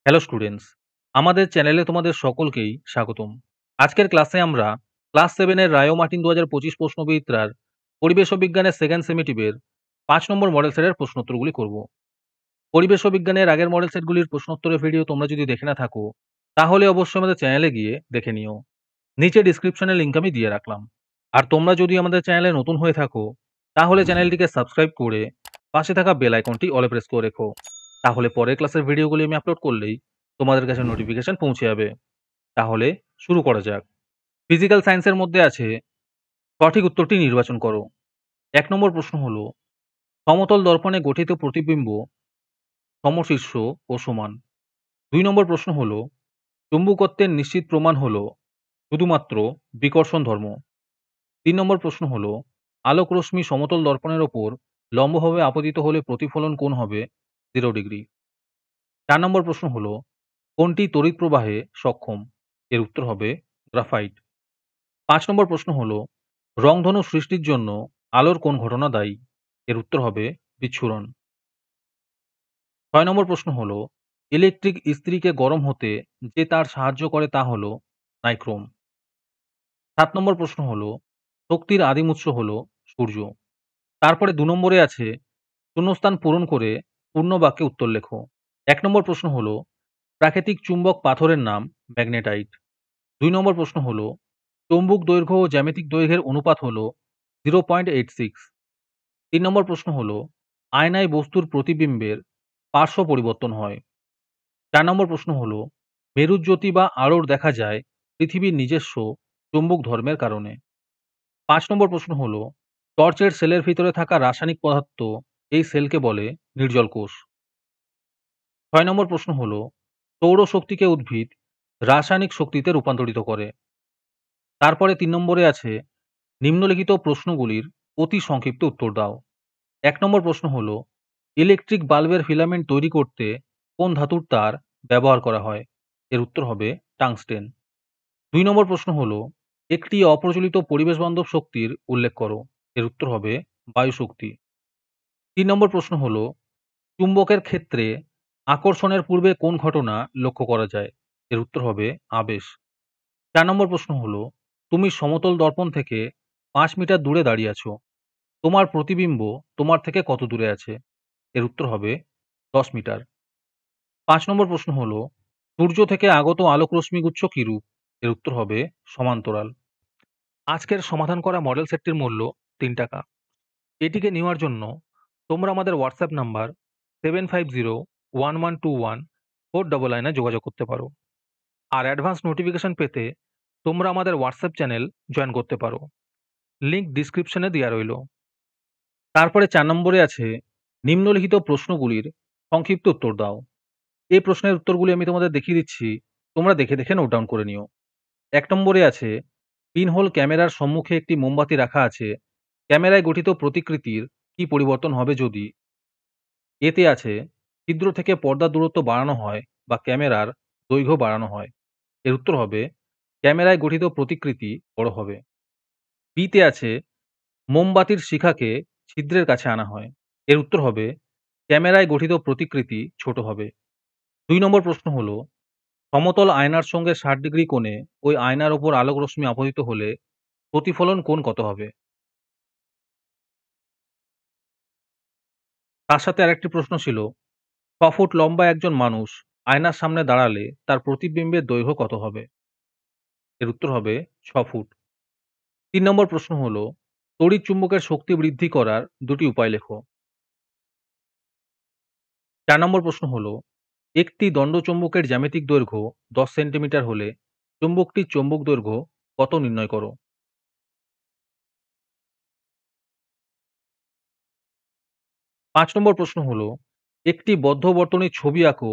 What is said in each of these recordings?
Hello students, আমাদের চ্যানেলে তোমাদের সকলকেই স্বাগতম। আজকের ক্লাসে আমরা ক্লাস 7 এর রায়ো মার্টিন 2025 প্রশ্নবিচিত্রার পরিবেশ ও বিজ্ঞানের সেকেন্ড সেমিটিভের 5 নম্বর মডেল সেটের প্রশ্নোত্তরগুলি করব। পরিবেশ ও বিজ্ঞানের আগের মডেল সেটগুলির প্রশ্নোত্তরের ভিডিও তোমরা যদি দেখে না থাকো, তাহলে অবশ্যই আমাদের চ্যানেলে গিয়ে দেখে নিও। নিচে ডিসক্রিপশনে লিংক আমি দিয়ে রাখলাম। আর তোমরা যদি আমাদের চ্যানেলে নতুন হয়ে থাকো, তাহলে চ্যানেলটিকে সাবস্ক্রাইব করে পাশে থাকা বেল আইকনটি অলে প্রেস করে রেখো। তাহলে পরের ক্লাসের ভিডিওগুলি আমি আপলোড করলেই তোমাদের কাছে নোটিফিকেশন পৌঁছে যাবে। তাহলে শুরু করা যাক। ফিজিক্যাল সায়েন্সের মধ্যে আছে সঠিক উত্তরটি নির্বাচন করো। ১ নম্বর প্রশ্ন হলো, সমতল দর্পণে গঠিত প্রতিবিম্ব সমশীর্ষ ও সমান। ২ নম্বর প্রশ্ন হলো, চুম্বকত্বের নিশ্চিত প্রমাণ হলো শুধুমাত্র বিকর্ষণ ধর্ম। ৩ নম্বর প্রশ্ন হলো, আলোক রশ্মি সমতল দর্পণের ওপর লম্বভাবে আপতিত হলে প্রতিফলন কোণ হবে 0 ডিগ্রি। ৪ নম্বর প্রশ্ন হলো, কোনটি তড়িৎ প্রবাহে সক্ষম? এর উত্তর হবে গ্রাফাইট। ৫ নম্বর প্রশ্ন হলো, রংধনু সৃষ্টির জন্য আলোর কোন ঘটনা দায়ী? এর উত্তর হবে বিচ্ছুরণ। ৬ নম্বর প্রশ্ন হলো, ইলেকট্রিক ইস্ত্রিকে গরম হতে যে তার সাহায্য করে তা হলো নাইক্রোম। ৭ নম্বর প্রশ্ন হলো, শক্তির আদিম উৎস হলো সূর্য। তারপরে ২ নম্বরে আছে, শূন্যস্থান পূরণ করে পূর্ণ বাক্যে উত্তর লেখো। ১ নম্বর প্রশ্ন হলো, প্রাকৃতিক চুম্বক পাথরের নাম ম্যাগনেটাইট। ২ নম্বর প্রশ্ন হলো, চৌম্বক দৈর্ঘ্য ও জ্যামিতিক দৈর্ঘ্যের অনুপাত হলো 0.86। ৩ নম্বর প্রশ্ন হলো, আয়নায় বস্তুর প্রতিবিম্বের পার্শ্ব পরিবর্তন হয়। ৪ নম্বর প্রশ্ন হলো, মেরুজ্যোতি বা আলোর দেখা যায় পৃথিবীর নিজস্ব চৌম্বক ধর্মের কারণে। ৫ নম্বর প্রশ্ন হলো, টর্চের সেলের ভিতরে থাকা রাসায়নিক পদার্থ এই সেলকে বলে নির্জল কোষ। ৬ নম্বর প্রশ্ন হলো, সৌরশক্তিকে উদ্ভিদ রাসায়নিক শক্তিতে রূপান্তরিত করে। তারপরে ৩ নম্বরে আছে, নিম্নলিখিত প্রশ্নগুলির অতি সংক্ষিপ্ত উত্তর দাও। ১ নম্বর প্রশ্ন হলো, ইলেকট্রিক বাল্বের ফিলামেন্ট তৈরি করতে কোন ধাতুর তার ব্যবহার করা হয়? এর উত্তর হবে টাংস্টেন। ২ নম্বর প্রশ্ন হলো, একটি অপ্রচলিত পরিবেশ বান্ধব শক্তির উল্লেখ করো। এর উত্তর হবে বায়ু শক্তি। ৩ নম্বর প্রশ্ন হলো, চুম্বকের ক্ষেত্রে আকর্ষণের পূর্বে কোন ঘটনা লক্ষ্য করা যায়? এর উত্তর হবে আবেশ। ৪ নম্বর প্রশ্ন হলো, তুমি সমতল দর্পণ থেকে ৫ মিটার দূরে দাঁড়িয়ে আছো। তোমার প্রতিবিম্ব তোমার থেকে কত দূরে আছে? এর উত্তর হবে ১০ মিটার। ৫ নম্বর প্রশ্ন হলো, সূর্য থেকে আগত আলোক রশ্মিগুচ্ছ কিরূপ? এর উত্তর হবে সমান্তরাল। আজকের সমাধান করা মডেল সেটটির মূল্য ৩ টাকা। এটিকে নেওয়ার জন্য তোমরা আমাদের হোয়াটসঅ্যাপ নাম্বার 7501121499 এ যোগাযোগ করতে পারো। আর অ্যাডভান্স নোটিফিকেশন পেতে তোমরা আমাদের হোয়াটসঅ্যাপ চ্যানেল জয়েন করতে পারো। লিংক ডিসক্রিপশনে দেওয়া রইল। তারপরে ৪ নম্বরে আছে, নিম্নলিখিত প্রশ্নগুলির সংক্ষিপ্ত উত্তর দাও। এই প্রশ্নের উত্তরগুলি আমি তোমাদের দেখিয়ে দিচ্ছি, তোমরা দেখে দেখে নোট ডাউন করে নিও। ১ নম্বরে আছে, পিনহোল ক্যামেরার সম্মুখে একটি মোমবাতি রাখা আছে, ক্যামেরায় গঠিত প্রতিকৃতির কি পরিবর্তন হবে যদি? এতে আছে, ছিদ্র থেকে পর্দার দূরত্ব বাড়ানো হয় বা ক্যামেরার দৈর্ঘ্য বাড়ানো হয়। এর উত্তর হবে, ক্যামেরায় গঠিত প্রতিকৃতি বড় হবে। বিতে আছে, মোমবাতির শিখাকে ছিদ্রের কাছে আনা হয়। এর উত্তর হবে, ক্যামেরায় গঠিত প্রতিকৃতি ছোট হবে। ২ নম্বর প্রশ্ন হলো, সমতল আয়নার সঙ্গে ৬০ ডিগ্রি কোণে ওই আয়নার ওপর আলোক রশ্মি আপতিত হলে প্রতিফলন কোণ কত হবে? তার সাথে আরেকটি প্রশ্ন ছিল, ৬ ফুট লম্বা একজন মানুষ আয়নার সামনে দাঁড়ালে তার প্রতিবিম্বের দৈর্ঘ্য কত হবে? এর উত্তর হবে ৬ ফুট। ৩ নম্বর প্রশ্ন হলো, তড়িৎ চুম্বকের শক্তি বৃদ্ধি করার দুটি উপায় লেখো। ৪ নম্বর প্রশ্ন হলো, একটি দণ্ডচুম্বকের জ্যামিতিক দৈর্ঘ্য ১০ সেন্টিমিটার হলে চুম্বকটির চৌম্বক দৈর্ঘ্য কত নির্ণয় করো? ৫ নম্বর প্রশ্ন হলো, একটি বদ্ধ বর্তনীর ছবি আঁকো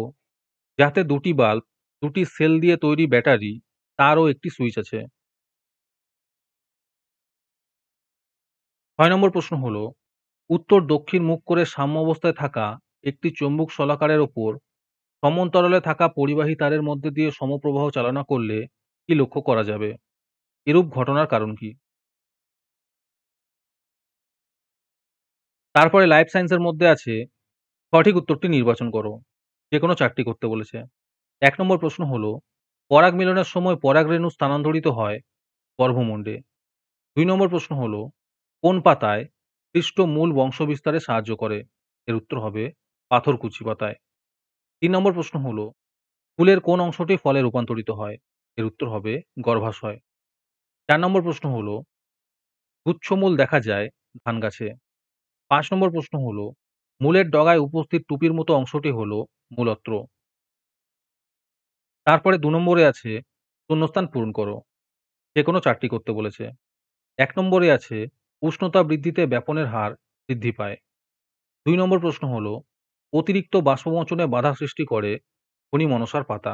যাতে দুটি বাল্ব, দুটি সেল দিয়ে তৈরি ব্যাটারি, তারও একটি সুইচ আছে। ৬ নম্বর প্রশ্ন হলো, উত্তর দক্ষিণ মুখ করে সাম্য অবস্থায় থাকা একটি চৌম্বক শলাকারের ওপর সমান্তরালে থাকা পরিবাহী তারের মধ্যে দিয়ে সমপ্রবাহ চালনা করলে কি লক্ষ্য করা যাবে? এরূপ ঘটনার কারণ কি? তারপরে লাইফ সায়েন্সের মধ্যে আছে, সঠিক উত্তরটি নির্বাচন করো। যেকোনো ৪ টি করতে বলেছে। ১ নম্বর প্রশ্ন হলো, পরাগ মিলনের সময় পরাগরেণু স্থানান্তরিত হয় গর্ভমুণ্ডে। ২ নম্বর প্রশ্ন হলো, কোন পাতায় সৃষ্ট মূল বংশবিস্তারে সাহায্য করে? এর উত্তর হবে পাথরকুচি পাতায়। ৩ নম্বর প্রশ্ন হলো, ফুলের কোন অংশটি ফলে রূপান্তরিত হয়? এর উত্তর হবে গর্ভাশয়। ৪ নম্বর প্রশ্ন হলো, গুচ্ছমূল দেখা যায় ধান গাছে। ৫ নম্বর প্রশ্ন হলো, মূলের ডগায় উপস্থিত টুপির মতো অংশটি হলো মূলত্র। তারপরে ২ নম্বরে আছে শূন্যস্থান পূরণ করো। যেকোনো ৪ টি করতে বলেছে। ১ নম্বরে আছে উষ্ণতা বৃদ্ধিতে ব্যাপনের হার বৃদ্ধি পায়। ২ নম্বর প্রশ্ন হলো, অতিরিক্ত বাষ্পমোচনে বাধা সৃষ্টি করে খনি মনসার পাতা।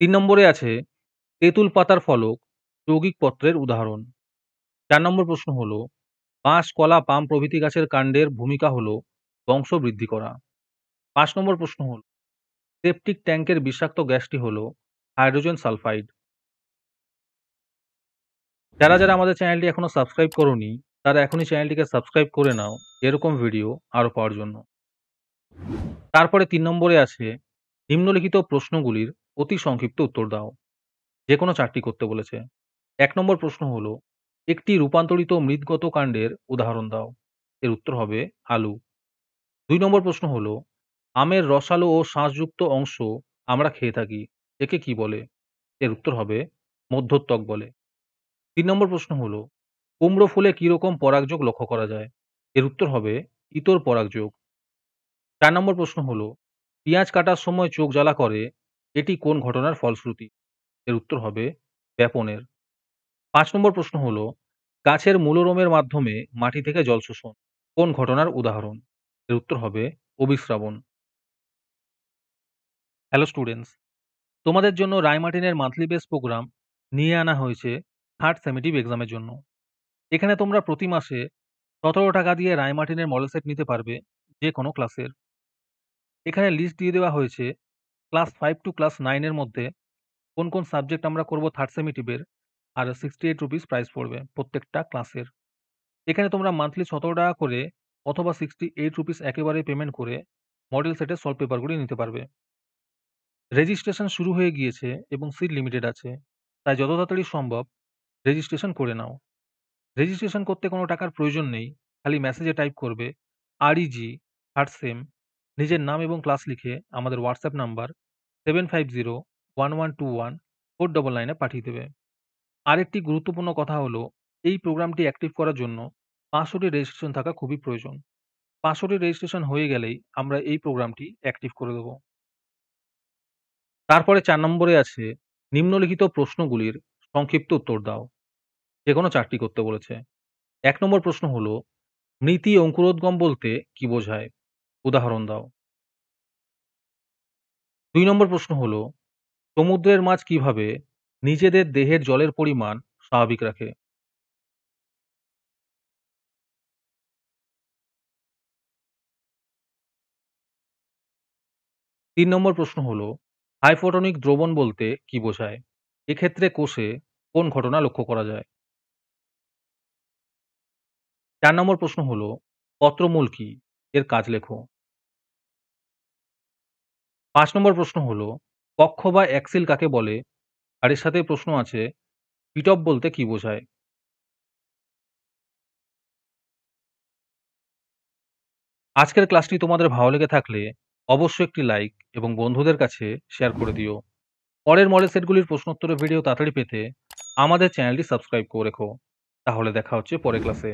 ৩ নম্বরে আছে তেঁতুল পাতার ফলক যৌগিক পত্রের উদাহরণ। ৪ নম্বর প্রশ্ন হলো, বাঁশ, কলা, পাম প্রভৃতি গাছের কাণ্ডের ভূমিকা হলো বংশ বৃদ্ধি করা। ৫ নম্বর প্রশ্ন হলো, সেপটিক ট্যাঙ্কের বিষাক্ত গ্যাসটি হলো হাইড্রোজেন সালফাইড। যারা আমাদের চ্যানেলটি এখনো সাবস্ক্রাইব করোনি, তারা এখনই চ্যানেলটিকে সাবস্ক্রাইব করে নাও এরকম ভিডিও আরো পাওয়ার জন্য। তারপরে ৩ নম্বরে আছে নিম্নলিখিত প্রশ্নগুলির অতি সংক্ষিপ্ত উত্তর দাও। যেকোনো ৪ টি করতে বলেছে। ১ নম্বর প্রশ্ন হলো, একটি রূপান্তরিত মৃৎগত কাণ্ডের উদাহরণ দাও। এর উত্তর হবে আলু। ২ নম্বর প্রশ্ন হলো, আমের রসালো ও শাঁসযুক্ত অংশ আমরা খেয়ে থাকি। একে কি বলে? এর উত্তর হবে মধ্যত্বক বলে। ৩ নম্বর প্রশ্ন হলো, কুমড়ো ফুলে কি রকম পরাগযোগ লক্ষ্য করা যায়? এর উত্তর হবে ইতর পরাগযোগ। ৪ নম্বর প্রশ্ন হলো, পিঁয়াজ কাটার সময় চোখ জ্বালা করে, এটি কোন ঘটনার ফলশ্রুতি? এর উত্তর হবে ব্যাপনের। ৫ নম্বর প্রশ্ন হলো, গাছের মূলরোমের মাধ্যমে মাটি থেকে জল শোষণ কোন ঘটনার উদাহরণ? এর উত্তর হবে অভিস্রাবণ। হ্যালো স্টুডেন্টস, তোমাদের জন্য রায়মার্টিনের মান্থলি বেস প্রোগ্রাম নিয়ে আনা হয়েছে থার্ড সেমেটিভ এক্সামের জন্য। এখানে তোমরা প্রতি মাসে ১৭ টাকা দিয়ে রায়মার্টিনের মডেল সেট নিতে পারবে যে কোনো ক্লাসের। এখানে লিস্ট দিয়ে দেওয়া হয়েছে ক্লাস 5 টু ক্লাস 9 এর মধ্যে কোন কোন সাবজেক্ট আমরা করব থার্ড সেমেটিভের, আর 68 রুপিস প্রাইস পড়বে প্রত্যেকটা ক্লাসের। এখানে তোমরা মান্থলি ১৭ টাকা করে অথবা 68 রুপিস একেবারে পেমেন্ট করে মডেল সেটের সলভ পেপারগুলি নিতে পারবে। রেজিস্ট্রেশন শুরু হয়ে গিয়েছে এবং সিট লিমিটেড আছে, তাই যত তাড়াতাড়ি সম্ভব রেজিস্ট্রেশন করে নাও। রেজিস্ট্রেশন করতে কোনো টাকার প্রয়োজন নেই, খালি মেসেজে টাইপ করবে REG থার্ড সেম, নিজের নাম এবং ক্লাস লিখে আমাদের হোয়াটসঅ্যাপ নাম্বার 7501121499 এ পাঠিয়ে দেবে। আরেকটি গুরুত্বপূর্ণ কথা হলো, এই প্রোগ্রামটি অ্যাক্টিভ করার জন্য ৫০০টি রেজিস্ট্রেশন থাকা খুবই প্রয়োজন। ৫০০টি রেজিস্ট্রেশন হয়ে গেলেই আমরা এই প্রোগ্রামটি অ্যাক্টিভ করে দেব। তারপরে ৪ নম্বরে আছে নিম্নলিখিত প্রশ্নগুলির সংক্ষিপ্ত উত্তর দাও। যেকোনো ৪ টি করতে বলেছে। ১ নম্বর প্রশ্ন হলো, মৃতি অঙ্কুরোদ্গম বলতে কি বোঝায়? উদাহরণ দাও। ২ নম্বর প্রশ্ন হলো, সমুদ্রের মাছ কিভাবে নিজেদের দেহের জলের পরিমাণ স্বাভাবিক রাখে? ৩ নম্বর প্রশ্ন হলো, হাইপোটনিক দ্রবণ বলতে কি বোঝায়? এক্ষেত্রে কোষে কোন ঘটনা লক্ষ্য করা যায়? ৪ নম্বর প্রশ্ন হলো, পত্রমূল কি? এর কাজ লেখো। ৫ নম্বর প্রশ্ন হলো, কক্ষ বা অ্যাক্সিল কাকে বলে? আর এর সাথে প্রশ্ন আছে, পিটপ বলতে কি বোঝায়? আজকের ক্লাসটি তোমাদের ভালো লেগে থাকলে অবশ্যই একটি লাইক এবং বন্ধুদের কাছে শেয়ার করে দিও। পরের মডেল সেটগুলির প্রশ্নোত্তরের ভিডিও তাড়াতাড়ি পেতে আমাদের চ্যানেলটি সাবস্ক্রাইব করে রেখো। তাহলে দেখা হচ্ছে পরের ক্লাসে।